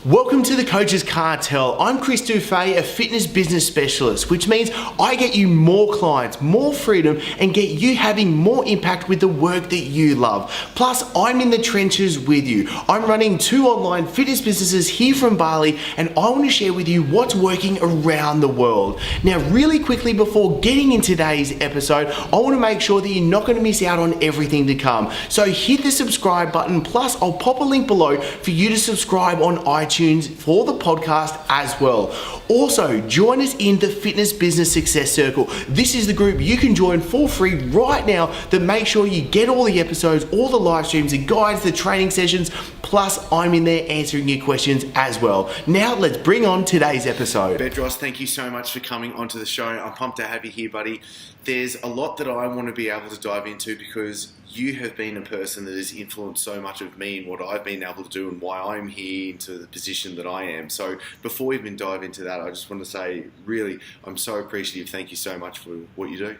Welcome to the Coach's Cartel. I'm Chris Dufay, a fitness business specialist, which means I get you more clients, more freedom, and get you having more impact with the work that you love. Plus, I'm in the trenches with you. I'm running 2 online fitness businesses here from Bali, and I want to share with you what's working around the world. Now, really quickly before getting in today's episode, I want to make sure that you're not going to miss out on everything to come. So hit the subscribe button, plus I'll pop a link below for you to subscribe on iTunes for the podcast as well. Also, join us in the Fitness Business Success Circle. This is the group you can join for free right now that makes sure you get all the episodes, all the live streams, the guides, the training sessions, plus I'm in there answering your questions as well. Now let's bring on today's episode. Bedros, thank you so much for coming onto the show. I'm pumped to have you here, buddy. There's a lot that I want to be able to dive into because you have been a person that has influenced so much of me and what I've been able to do and why I'm here into the position that I am. So before we even dive into that, I just want to say, really, I'm so appreciative. Thank you so much for what you do.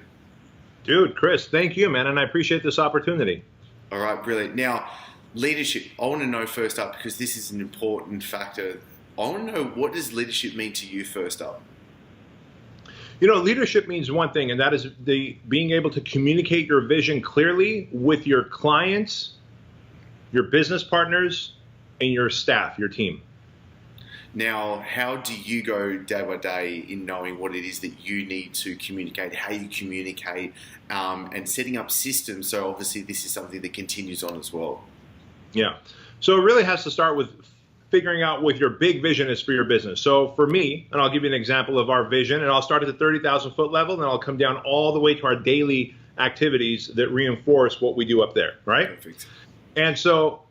Dude, Chris, thank you, man. And I appreciate this opportunity. All right, brilliant. Now, leadership, I want to know first up, because this is an important factor. I want to know, what does leadership mean to you first up? You know, leadership means one thing, and that is being able to communicate your vision clearly with your clients, your business partners, and your staff, your team. Now, how do you go day by day in knowing what it is that you need to communicate, how you communicate, and setting up systems? So obviously this is something that continues on as well. Yeah. So it really has to start with figuring out what your big vision is for your business. So for me, and I'll give you an example of our vision, and I'll start at the 30,000 foot level, and I'll come down all the way to our daily activities that reinforce what we do up there, right? Perfect. And so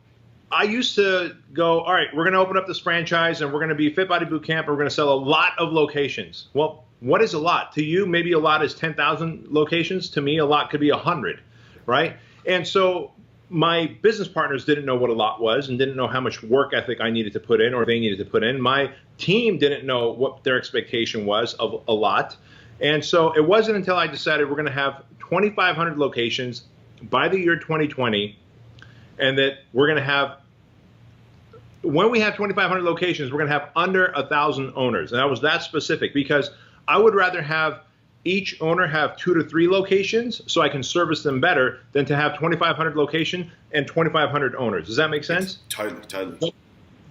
I used to go, all right, we're going to open up this franchise, and we're going to be Fit Body Bootcamp, and we're going to sell a lot of locations. Well, what is a lot? To you, maybe a lot is 10,000 locations. To me, a lot could be 100, right? And so my business partners didn't know what a lot was and didn't know how much work ethic I needed to put in or they needed to put in. My team didn't know what their expectation was of a lot. And so it wasn't until I decided we're going to have 2,500 locations by the year 2020, and that we're going to have, when we have 2,500 locations, we're going to have under 1,000 owners. And I was that specific because I would rather have each owner have 2 to 3 locations so I can service them better than to have 2,500 location and 2,500 owners. Does that make sense? Yes, totally.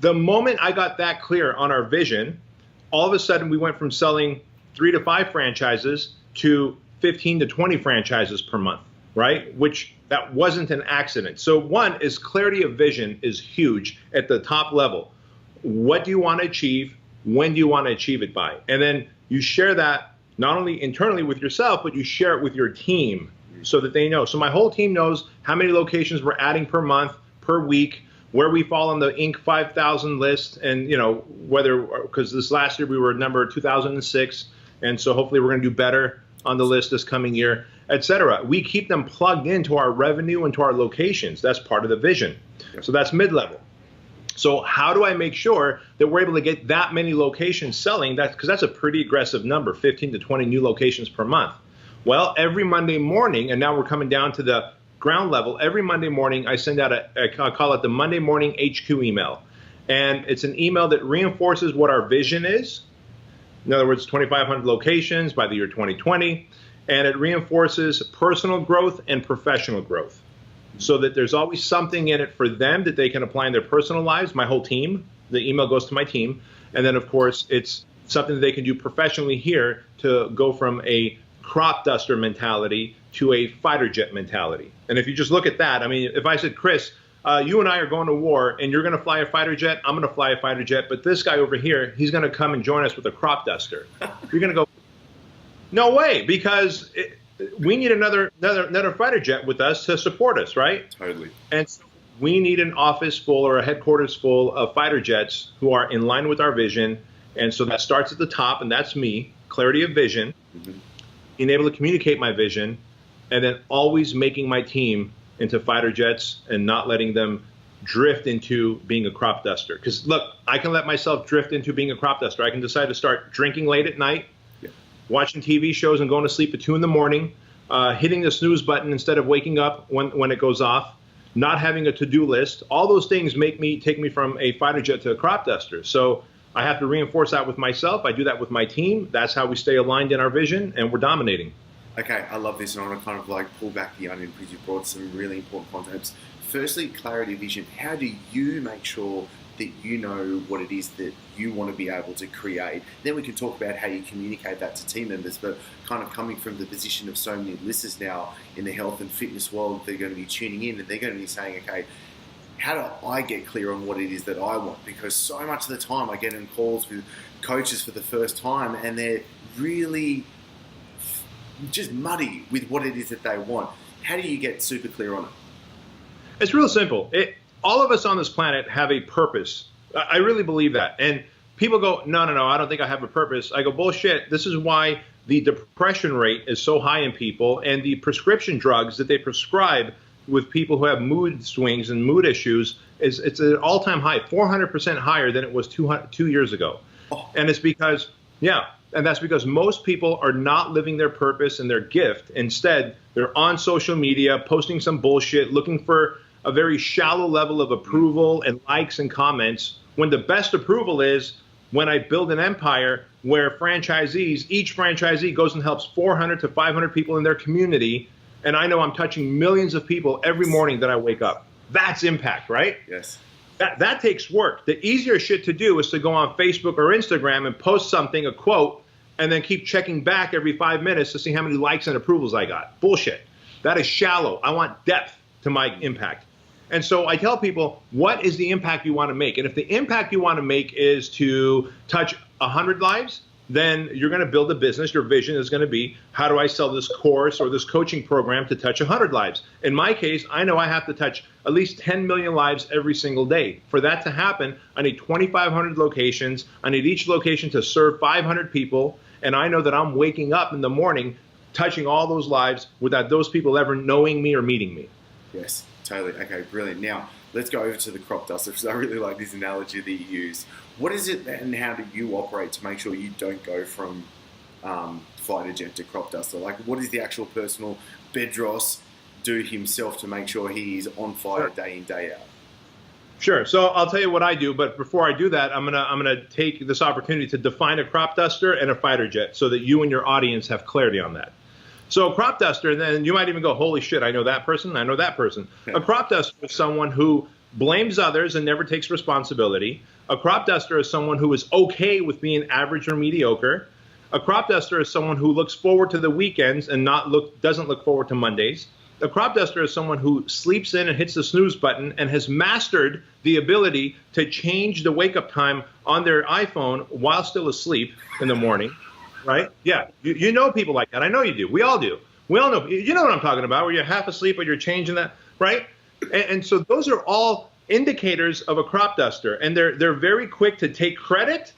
The moment I got that clear on our vision, all of a sudden we went from selling 3 to 5 franchises to 15 to 20 franchises per month, right? Which that wasn't an accident. So one is clarity of vision is huge at the top level. What do you want to achieve? When do you want to achieve it by? And then you share that not only internally with yourself, but you share it with your team so that they know. So my whole team knows how many locations we're adding per month, per week, where we fall on the Inc. 5,000 list, and you know whether, because this last year we were number 2006, and so hopefully we're going to do better on the list this coming year, etc. We keep them plugged into our revenue and to our locations. That's part of the vision. So that's mid-level. So how do I make sure that we're able to get that many locations selling? Because that's a pretty aggressive number, 15 to 20 new locations per month. Well, every Monday morning, and now we're coming down to the ground level, every Monday morning I send out I call it the Monday Morning HQ email. And it's an email that reinforces what our vision is. In other words, 2,500 locations by the year 2020. And it reinforces personal growth and professional growth, so that there's always something in it for them that they can apply in their personal lives, my whole team. The email goes to my team. And then, of course, it's something that they can do professionally here to go from a crop duster mentality to a fighter jet mentality. And if you just look at that, I mean, if I said, Chris, you and I are going to war, and you're going to fly a fighter jet, I'm going to fly a fighter jet, but this guy over here, he's going to come and join us with a crop duster. You're going to go, no way, because we need another fighter jet with us to support us, right? Totally. And so we need an office full or a headquarters full of fighter jets who are in line with our vision. And so that starts at the top, and that's me, clarity of vision, being able to communicate my vision, and then always making my team into fighter jets and not letting them drift into being a crop duster. Because look, I can let myself drift into being a crop duster. I can decide to start drinking late at night, watching TV shows and going to sleep at 2 in the morning, hitting the snooze button instead of waking up when it goes off, not having a to-do list. All those things take me from a fighter jet to a crop duster. So I have to reinforce that with myself. I do that with my team. That's how we stay aligned in our vision, and we're dominating. Okay, I love this, and I want to kind of like pull back the onion because you've brought some really important concepts. Firstly, clarity of vision. How do you make sure that you know what it is that you want to be able to create? Then we can talk about how you communicate that to team members, but kind of coming from the position of so many listeners now in the health and fitness world, they're going to be tuning in and they're going to be saying, okay, how do I get clear on what it is that I want? Because so much of the time I get in calls with coaches for the first time and they're really just muddy with what it is that they want. How do you get super clear on it? It's real simple. All of us on this planet have a purpose. I really believe that. And people go, no, I don't think I have a purpose. I go, bullshit. This is why the depression rate is so high in people, and the prescription drugs that they prescribe with people who have mood swings and mood issues it's an all-time high, 400% higher than it was 2 years ago. Oh. And it's because, and that's because most people are not living their purpose and their gift. Instead, they're on social media, posting some bullshit, looking for a very shallow level of approval and likes and comments, when the best approval is when I build an empire where each franchisee goes and helps 400 to 500 people in their community, and I know I'm touching millions of people every morning that I wake up. That's impact, right? Yes. That takes work. The easier shit to do is to go on Facebook or Instagram and post something, a quote, and then keep checking back every 5 minutes to see how many likes and approvals I got. Bullshit. That is shallow. I want depth to my impact. And so I tell people, what is the impact you want to make? And if the impact you want to make is to touch 100 lives, then you're going to build a business. Your vision is going to be, how do I sell this course or this coaching program to touch 100 lives? In my case, I know I have to touch at least 10 million lives every single day. For that to happen, I need 2,500 locations. I need each location to serve 500 people. And I know that I'm waking up in the morning touching all those lives without those people ever knowing me or meeting me. Yes. Totally. Okay, brilliant. Now, let's go over to the crop duster because I really like this analogy that you use. What is it and how do you operate to make sure you don't go from fighter jet to crop duster? Like, what is the actual personal Bedros do himself to make sure he's on fire day in, day out? Sure. So I'll tell you what I do, but before I do that, I'm gonna take this opportunity to define a crop duster and a fighter jet so that you and your audience have clarity on that. So a crop duster, then you might even go, holy shit, I know that person, I know that person. A crop duster is someone who blames others and never takes responsibility. A crop duster is someone who is okay with being average or mediocre. A crop duster is someone who looks forward to the weekends and doesn't look forward to Mondays. A crop duster is someone who sleeps in and hits the snooze button and has mastered the ability to change the wake-up time on their iPhone while still asleep in the morning. Right? Yeah. You know people like that. I know you do. We all do. We all know. You know what I'm talking about, where you're half asleep but you're changing that, right? And so those are all indicators of a crop duster. And they're very quick to take credit,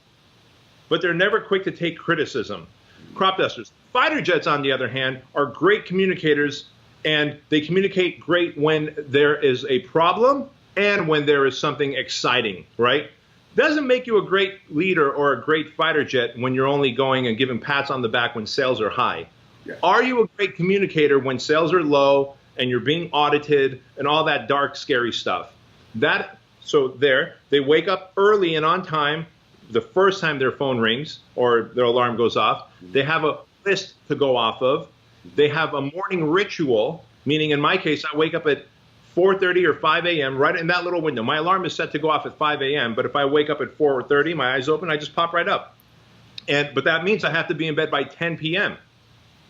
but they're never quick to take criticism. Crop dusters. Fighter jets, on the other hand, are great communicators, and they communicate great when there is a problem and when there is something exciting, right? Doesn't make you a great leader or a great fighter jet when you're only going and giving pats on the back when sales are high. Yeah. Are you a great communicator when sales are low and you're being audited and all that dark, scary stuff? They wake up early and on time the first time their phone rings or their alarm goes off. They have a list to go off of. They have a morning ritual, meaning in my case, I wake up at 4:30 or 5 a.m. right in that little window. My alarm is set to go off at 5 a.m., but if I wake up at 4:30, my eyes open, I just pop right up. But that means I have to be in bed by 10 p.m.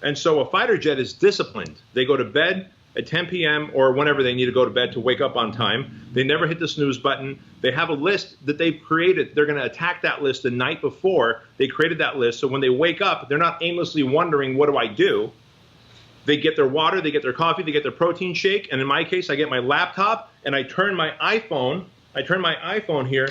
And so a fighter jet is disciplined. They go to bed at 10 p.m. or whenever they need to go to bed to wake up on time. They never hit the snooze button. They have a list that they've created. They're going to attack that list the night before. They created that list, so when they wake up, they're not aimlessly wondering, what do I do? They get their water, they get their coffee, they get their protein shake, and in my case, I get my laptop and I turn my iPhone here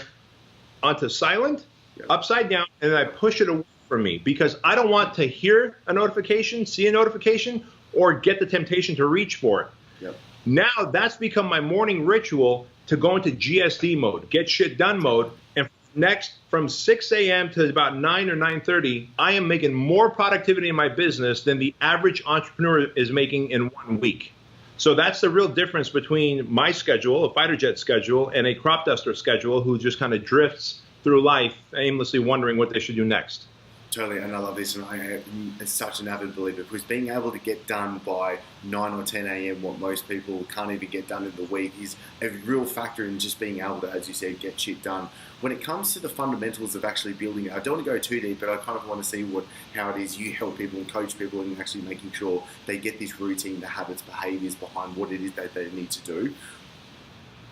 onto silent, upside down, and then I push it away from me because I don't want to hear a notification, see a notification, or get the temptation to reach for it. Yep. Now that's become my morning ritual to go into GSD mode, get shit done mode, and next, from 6 a.m. to about 9 or 9:30, I am making more productivity in my business than the average entrepreneur is making in 1 week. So that's the real difference between my schedule, a fighter jet schedule, and a crop duster schedule who just kind of drifts through life aimlessly wondering what they should do next. Totally, and I love this, and I am such an avid believer, because being able to get done by 9 or 10 a.m. what most people can't even get done in the week is a real factor in just being able to, as you said, get shit done. When it comes to the fundamentals of actually building it, I don't want to go too deep, but I kind of want to see how it is you help people and coach people and actually making sure they get this routine, the habits, behaviors behind what it is that they need to do.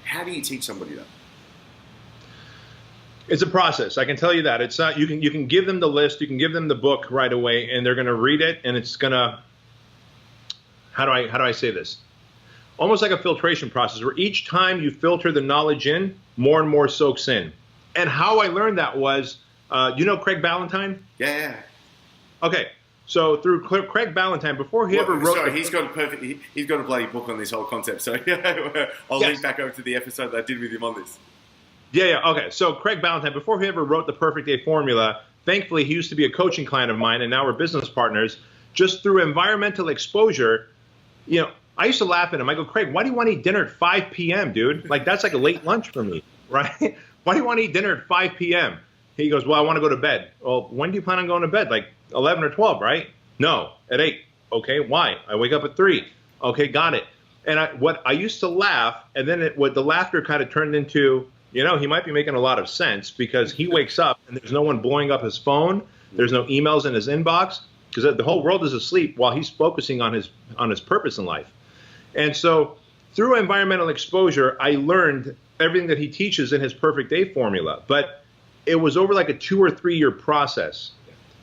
How do you teach somebody that? It's a process. I can tell you that. It's not, you can give them the list, you can give them the book right away, and they're going to read it, and it's going to, how do I say this? Almost like a filtration process, where each time you filter the knowledge in, more and more soaks in. And how I learned that was, you know Craig Ballantyne? Yeah. Okay. So through Craig Ballantyne, before he ever wrote... Sorry, he's got a bloody book on this whole concept, so I'll link back over to the episode that I did with him on this. Yeah, okay. So Craig Ballantyne, before he ever wrote the Perfect Day Formula, thankfully he used to be a coaching client of mine, and now we're business partners. Just through environmental exposure, you know, I used to laugh at him. I go, Craig, why do you want to eat dinner at 5 p.m., dude? Like, that's like a late lunch for me, right? Why do you want to eat dinner at 5 p.m.? He goes, well, I want to go to bed. Well, when do you plan on going to bed? Like 11 or 12, right? No, at 8. Okay, why? I wake up at 3. Okay, got it. And I used to laugh, and then what the laughter kind of turned into, you know, he might be making a lot of sense, because he wakes up and there's no one blowing up his phone. There's no emails in his inbox, because the whole world is asleep while he's focusing on his purpose in life. And so through environmental exposure, I learned everything that he teaches in his Perfect Day Formula. But it was over like a 2 or 3 year process,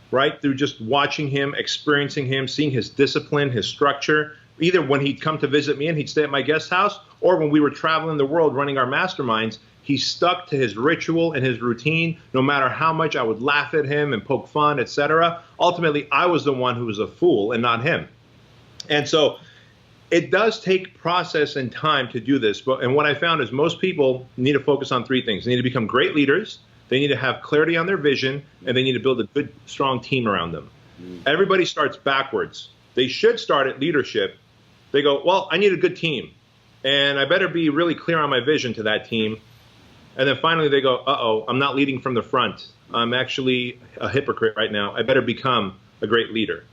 right? Through just watching him, experiencing him, seeing his discipline, his structure. Either when he'd come to visit me and he'd stay at my guest house, or when we were traveling the world running our masterminds, he stuck to his ritual and his routine, no matter how much I would laugh at him and poke fun, etc. Ultimately, I was the one who was a fool and not him. And so it does take process and time to do this. And what I found is most people need to focus on 3 things. They need to become great leaders, they need to have clarity on their vision, and they need to build a good, strong team around them. Everybody starts backwards. They should start at leadership. They go, well, I need a good team, and I better be really clear on my vision to that team. And then finally they go, uh-oh, I'm not leading from the front. I'm actually a hypocrite right now. I better become a great leader.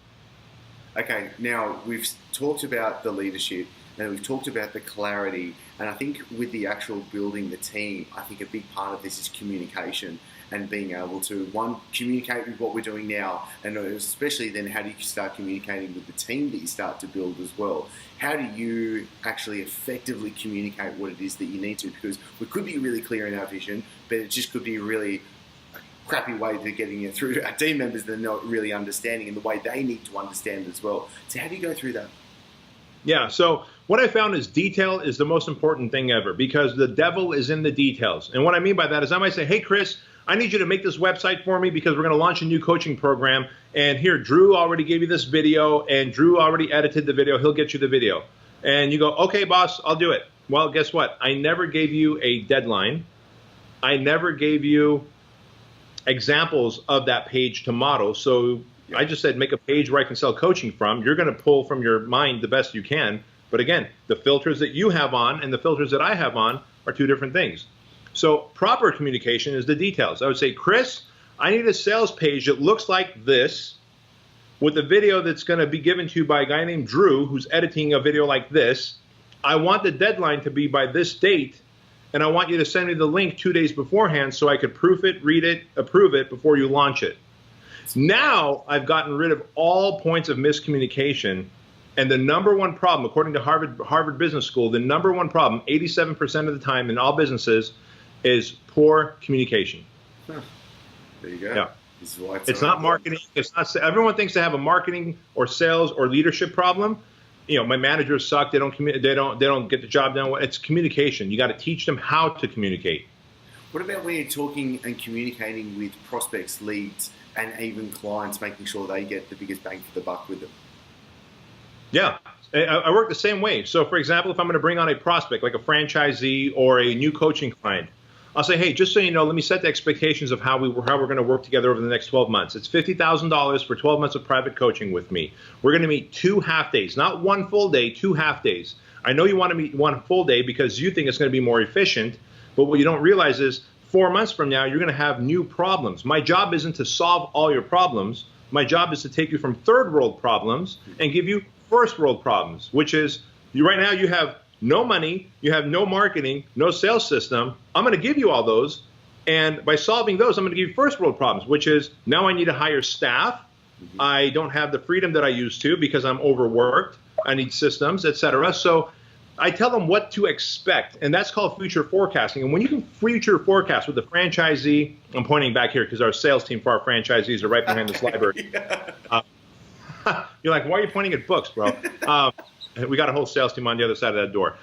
Okay, now we've talked about the leadership, and we've talked about the clarity, and I think with the actual building the team, I think a big part of this is communication, and being able to, one, communicate with what we're doing now, and especially then how do you start communicating with the team that you start to build as well. How do you actually effectively communicate what it is that you need to? Because we could be really clear in our vision, but it just could be really a crappy way to getting it through to our team members that are not really understanding, and the way they need to understand as well. So how do you go through that? Yeah, so what I found is detail is the most important thing ever, because the devil is in the details. And what I mean by that is I might say, hey, Chris, I need you to make this website for me because we're going to launch a new coaching program. And here, Drew already gave you this video, and Drew already edited the video. He'll get you the video. And you go, okay, boss, I'll do it. Well, guess what? I never gave you a deadline. I never gave you examples of that page to model. So I just said, make a page where I can sell coaching from. You're going to pull from your mind the best you can. But again, the filters that you have on and the filters that I have on are 2 different things. So proper communication is the details. I would say, Chris, I need a sales page that looks like this, with a video that's going to be given to you by a guy named Drew, who's editing a video like this. I want the deadline to be by this date, and I want you to send me the link 2 days beforehand so I could proof it, read it, approve it before you launch it. Now I've gotten rid of all points of miscommunication, and the #1 problem, according to Harvard Business School, the #1 problem, 87% of the time in all businesses, is poor communication. Huh. There you go. Yeah. This is why it's not marketing. It's not. Everyone thinks they have a marketing or sales or leadership problem. You know, my managers suck. They don't they don't get the job done. It's communication. You got to teach them how to communicate. What about when you're talking and communicating with prospects, leads, and even clients, making sure they get the biggest bang for the buck with them? Yeah, I work the same way. So, for example, if I'm going to bring on a prospect, like a franchisee or a new coaching client, I'll say, hey, just so you know, let me set the expectations of how we're going to work together over the next 12 months. It's $50,000 for 12 months of private coaching with me. We're going to meet 2 half days, not 1 full day, 2 half days. I know you want to meet one a full day because you think it's going to be more efficient, but what you don't realize is 4 months from now, you're going to have new problems. My job isn't to solve all your problems. My job is to take you from third world problems and give you first world problems, which is right now you have no money, you have no marketing, no sales system. I'm going to give you all those. And by solving those, I'm going to give you first world problems, which is now I need to hire staff. I don't have the freedom that I used to because I'm overworked. I need systems, etc. So I tell them what to expect, and that's called future forecasting. And when you can future forecast with the franchisee, I'm pointing back here because our sales team for our franchisees are right behind this library. You're like, why are you pointing at books, bro? We got a whole sales team on the other side of that door,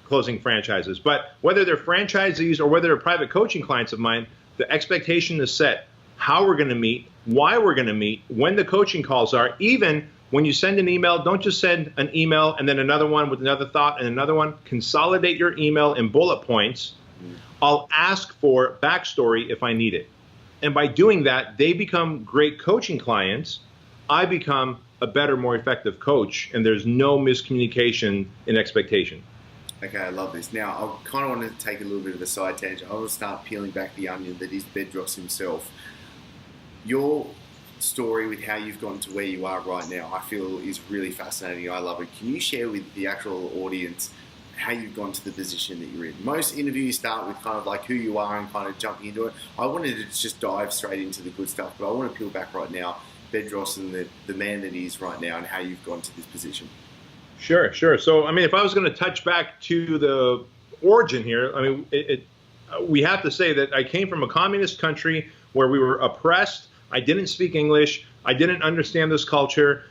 closing franchises. But whether they're franchisees or whether they're private coaching clients of mine, the expectation is set. How we're going to meet, why we're going to meet, when the coaching calls are. Even when you send an email, don't just send an email and then another one with another thought and another one. Consolidate your email in bullet points. I'll ask for backstory if I need it. And by doing that, they become great coaching clients. I become a better, more effective coach, and there's no miscommunication in expectation. Okay, I love this. Now, I kind of want to take a little bit of a side tangent. I want to start peeling back the onion that is Bedros himself. Your story with how you've gotten to where you are right now, I feel is really fascinating. I love it. Can you share with the actual audience how you've gone to the position that you're in? Most interviews start with kind of like who you are and kind of jumping into it. I wanted to just dive straight into the good stuff, but I want to peel back right now, Bedros and the man that he is right now and how you've gone to this position. Sure. So, I mean, if I was going to touch back to the origin here, I mean, we have to say that I came from a communist country where we were oppressed. I didn't speak English. I didn't understand this culture.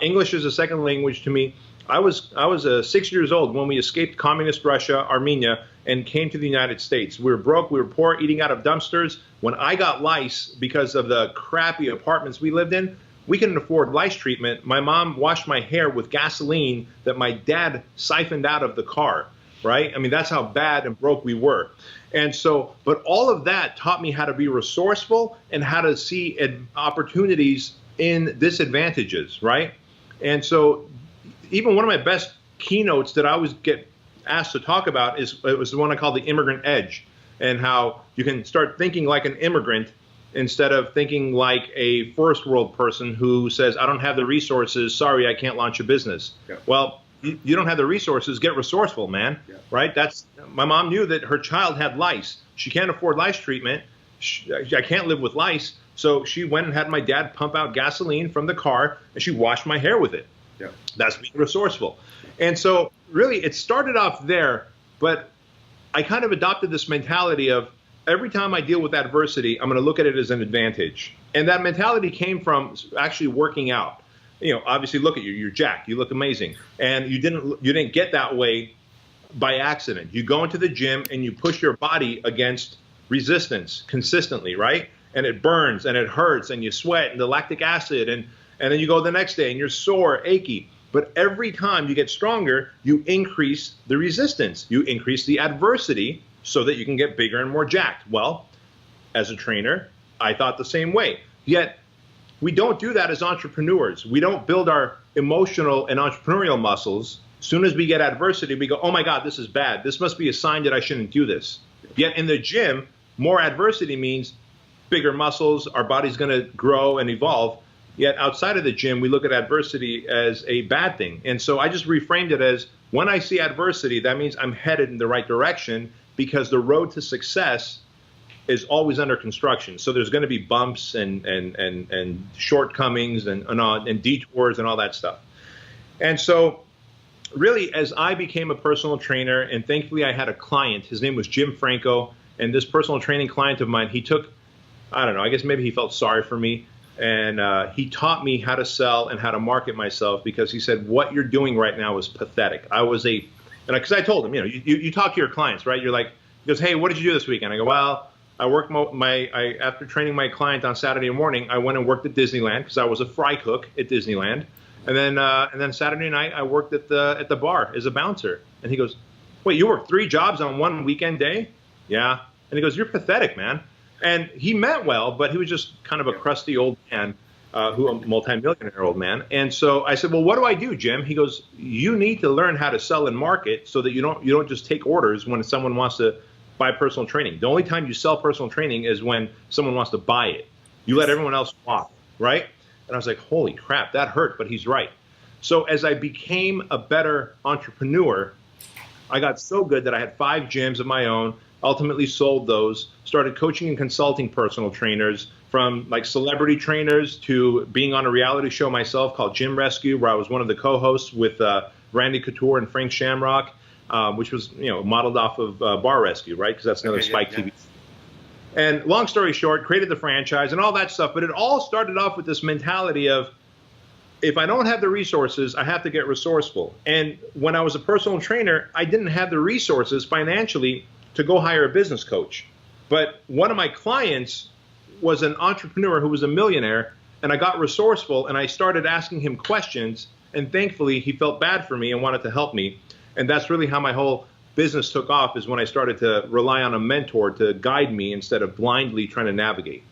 English is a second language to me. I was 6 years old when we escaped communist Russia, Armenia, and came to the United States. We were broke, we were poor, eating out of dumpsters. When I got lice because of the crappy apartments we lived in, we couldn't afford lice treatment. My mom washed my hair with gasoline that my dad siphoned out of the car, right? I mean, that's how bad and broke we were. And so, but all of that taught me how to be resourceful and how to see opportunities in disadvantages, right? And so even one of my best keynotes that I always get asked to talk about was the one I call the Immigrant Edge, and how you can start thinking like an immigrant instead of thinking like a first world person who says, I don't have the resources, sorry, I can't launch a business. Yeah. Well, you don't have the resources, get resourceful, man, right? My mom knew that her child had lice. She can't afford lice treatment. I can't live with lice. So she went and had my dad pump out gasoline from the car, and she washed my hair with it. Yeah. That's being resourceful. And so really it started off there, but I kind of adopted this mentality of every time I deal with adversity, I'm going to look at it as an advantage. And that mentality came from actually working out. You know, obviously look at you, you're jacked, you look amazing. And you didn't get that way by accident. You go into the gym and you push your body against resistance consistently, right? And it burns and it hurts and you sweat and the lactic acid and then you go the next day and you're sore, achy. But every time you get stronger, you increase the resistance. You increase the adversity so that you can get bigger and more jacked. Well, as a trainer, I thought the same way. Yet, we don't do that as entrepreneurs. We don't build our emotional and entrepreneurial muscles. As soon as we get adversity, we go, oh my God, this is bad. This must be a sign that I shouldn't do this. Yet in the gym, more adversity means bigger muscles, our body's going to grow and evolve. Yet outside of the gym, we look at adversity as a bad thing. And so I just reframed it as when I see adversity, that means I'm headed in the right direction because the road to success is always under construction. So there's going to be bumps and shortcomings and detours and all that stuff. And so really, as I became a personal trainer, and thankfully I had a client, his name was Jim Franco, and this personal training client of mine, he took, I don't know, I guess maybe he felt sorry for me. And he taught me how to sell and how to market myself because he said, what you're doing right now is pathetic. Because I told him, you know, you talk to your clients, right? You're like, he goes, hey, what did you do this weekend? I go, well, I worked after training my client on Saturday morning, I went and worked at Disneyland because I was a fry cook at Disneyland. And then Saturday night, I worked at the bar as a bouncer. And he goes, wait, you worked 3 jobs on one weekend day? Yeah. And he goes, you're pathetic, man. And he meant well, but he was just kind of a crusty old man. who a multi-millionaire old man. And so I said, well, what do I do, Jim? He goes, you need to learn how to sell and market so that you don't just take orders when someone wants to buy personal training. The only time you sell personal training is when someone wants to buy it. You let everyone else walk, right? And I was like, holy crap, that hurt, but he's right. So as I became a better entrepreneur, I got so good that I had 5 gyms of my own, ultimately sold those, started coaching and consulting personal trainers, from like celebrity trainers to being on a reality show myself called Gym Rescue, where I was one of the co-hosts with Randy Couture and Frank Shamrock, which was, you know, modeled off of Bar Rescue, right? Because that's another Spike TV. And long story short, created the franchise and all that stuff. But it all started off with this mentality of, if I don't have the resources, I have to get resourceful. And when I was a personal trainer, I didn't have the resources financially to go hire a business coach. But one of my clients was an entrepreneur who was a millionaire, and I got resourceful and I started asking him questions, and thankfully he felt bad for me and wanted to help me. And that's really how my whole business took off, is when I started to rely on a mentor to guide me instead of blindly trying to navigate.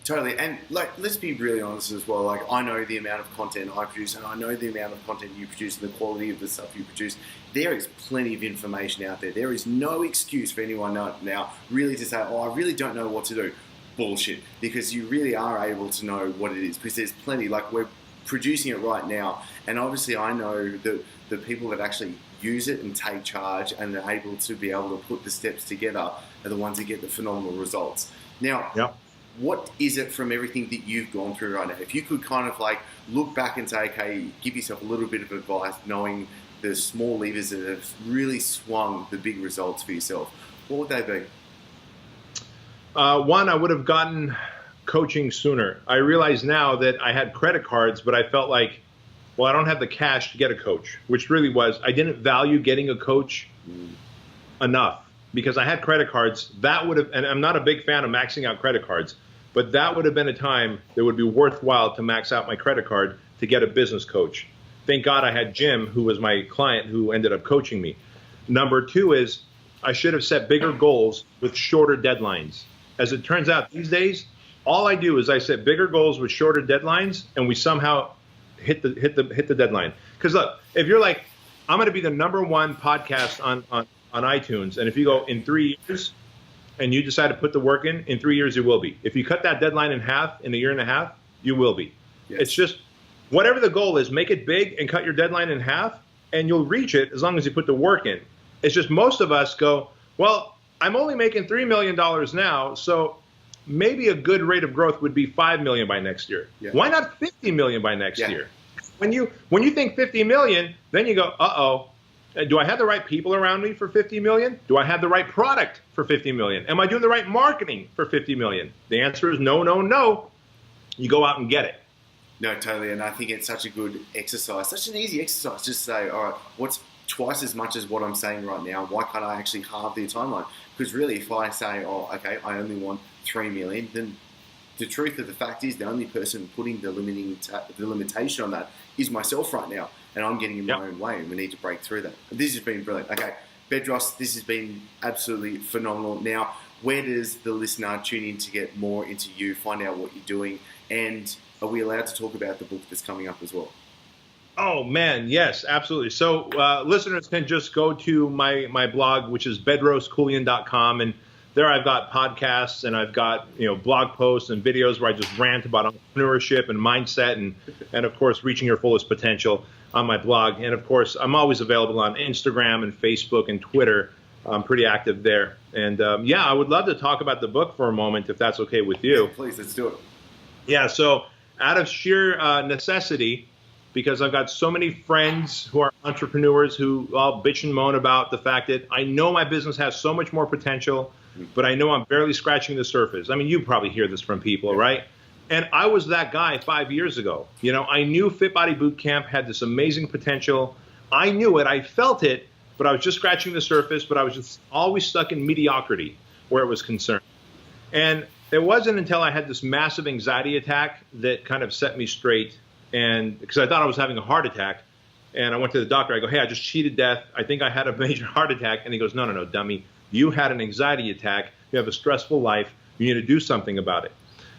Totally. And like, let's be really honest as well. Like, I know the amount of content I produce, and I know the amount of content you produce and the quality of the stuff you produce. There is plenty of information out there. There is no excuse for anyone now really to say, oh, I really don't know what to do. Bullshit. Because you really are able to know what it is, because there's plenty. Like, we're producing it right now, and obviously I know that the people that actually use it and take charge and are able to be able to put the steps together are the ones that get the phenomenal results. Now, what is it from everything that you've gone through right now? If you could kind of like look back and say, okay, give yourself a little bit of advice, knowing the small levers that have really swung the big results for yourself, what would they be? One, I would have gotten coaching sooner. I realize now that I had credit cards, but I felt like, well, I don't have the cash to get a coach, which really was, I didn't value getting a coach enough because I had credit cards. That would have, and I'm not a big fan of maxing out credit cards, but that would have been a time that would be worthwhile to max out my credit card to get a business coach. Thank God I had Jim, who was my client, who ended up coaching me. Number 2 is, I should have set bigger goals with shorter deadlines. As it turns out these days, all I do is I set bigger goals with shorter deadlines, and we somehow hit the deadline. Because look, if you're like, I'm going to be the #1 podcast on iTunes, and if you go in 3 years and you decide to put the work in 3 years, you will be. If you cut that deadline in half in a year and a half, you will be. Yes. It's just, whatever the goal is, make it big and cut your deadline in half, and you'll reach it as long as you put the work in. It's just most of us go, well, I'm only making $3 million now, so maybe a good rate of growth would be $5 million by next year. Yeah. Why not $50 million by next year? When you think $50 million, then you go, uh-oh, do I have the right people around me for $50 million? Do I have the right product for $50 million? Am I doing the right marketing for $50 million? The answer is no, no, no. You go out and get it. No, totally. And I think it's such a good exercise, such an easy exercise. Just say, all right, what's twice as much as what I'm saying right now? Why can't I actually halve the timeline? Because really, if I say, oh, okay, I only want 3 million, then the truth of the fact is the only person putting the limitation on that is myself right now. And I'm getting in my own way, and we need to break through that. This has been brilliant. Okay, Bedros, this has been absolutely phenomenal. Now, where does the listener tune in to get more into you, find out what you're doing, and are we allowed to talk about the book that's coming up as well? Oh, man, yes, absolutely. So listeners can just go to my blog, which is bedroskeuilian.com, and there I've got podcasts and I've got blog posts and videos where I just rant about entrepreneurship and mindset and of course reaching your fullest potential on my blog. And of course I'm always available on Instagram and Facebook and Twitter. I'm pretty active there. And yeah, I would love to talk about the book for a moment if that's okay with you. Yeah, please, let's do it. Yeah, so out of sheer necessity, because I've got so many friends who are entrepreneurs who all bitch and moan about the fact that I know my business has so much more potential, but I know I'm barely scratching the surface. I mean, you probably hear this from people, right? And I was that guy 5 years ago. I knew Fit Body Bootcamp had this amazing potential. I knew it. I felt it, but I was just scratching the surface, but I was just always stuck in mediocrity where it was concerned. And it wasn't until I had this massive anxiety attack that kind of set me straight. And because I thought I was having a heart attack, and I went to the doctor. I go, hey, I just cheated death. I think I had a major heart attack. And he goes, no, dummy. You had an anxiety attack. You have a stressful life. You need to do something about it.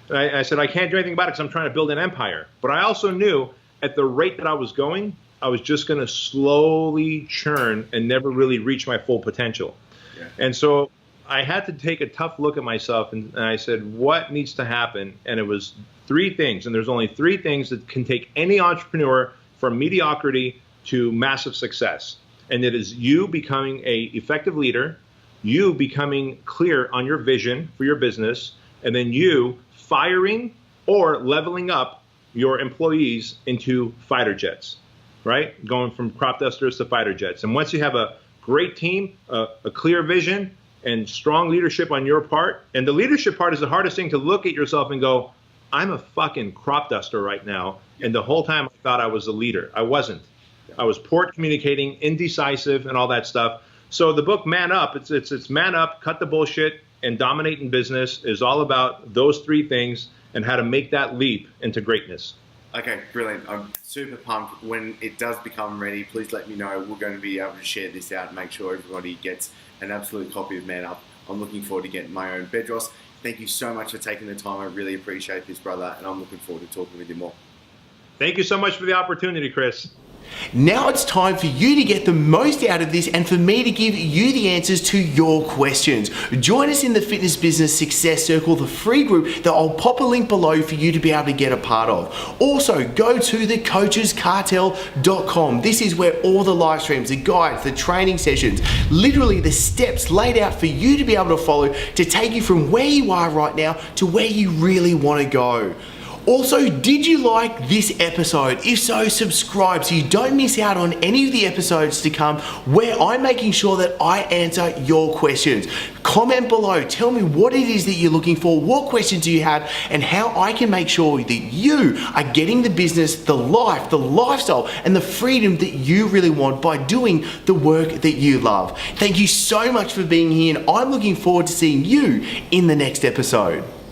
And I said, I can't do anything about it because I'm trying to build an empire. But I also knew at the rate that I was going, I was just going to slowly churn and never really reach my full potential. Yeah. And so I had to take a tough look at myself, and I said, what needs to happen? And it was three things. And there's only three things that can take any entrepreneur from mediocrity to massive success. And it is you becoming an effective leader, you becoming clear on your vision for your business, and then you firing or leveling up your employees into fighter jets, right? Going from crop dusters to fighter jets. And once you have a great team, a clear vision, and strong leadership on your part, and the leadership part is the hardest thing, to look at yourself and go, I'm a fucking crop duster right now. And the whole time I thought I was a leader. I wasn't. I was poor at communicating, indecisive, and all that stuff. So the book Man Up, it's Man Up, Cut the Bullshit, and Dominate in Business is all about those three things and how to make that leap into greatness. Okay, brilliant. I'm super pumped. When it does become ready, please let me know. We're going to be able to share this out and make sure everybody gets an absolute copy of Man Up. I'm looking forward to getting my own. Bedros, thank you so much for taking the time. I really appreciate this, brother, and I'm looking forward to talking with you more. Thank you so much for the opportunity, Chris. Now it's time for you to get the most out of this and for me to give you the answers to your questions. Join us in the Fitness Business Success Circle, the free group that I'll pop a link below for you to be able to get a part of. Also, go to thecoachescartel.com. This is where all the live streams, the guides, the training sessions, literally the steps laid out for you to be able to follow to take you from where you are right now to where you really want to go. Also, did you like this episode? If so, subscribe so you don't miss out on any of the episodes to come where I'm making sure that I answer your questions. Comment below, tell me what it is that you're looking for, what questions do you have, and how I can make sure that you are getting the business, the life, the lifestyle, and the freedom that you really want by doing the work that you love. Thank you so much for being here, and I'm looking forward to seeing you in the next episode.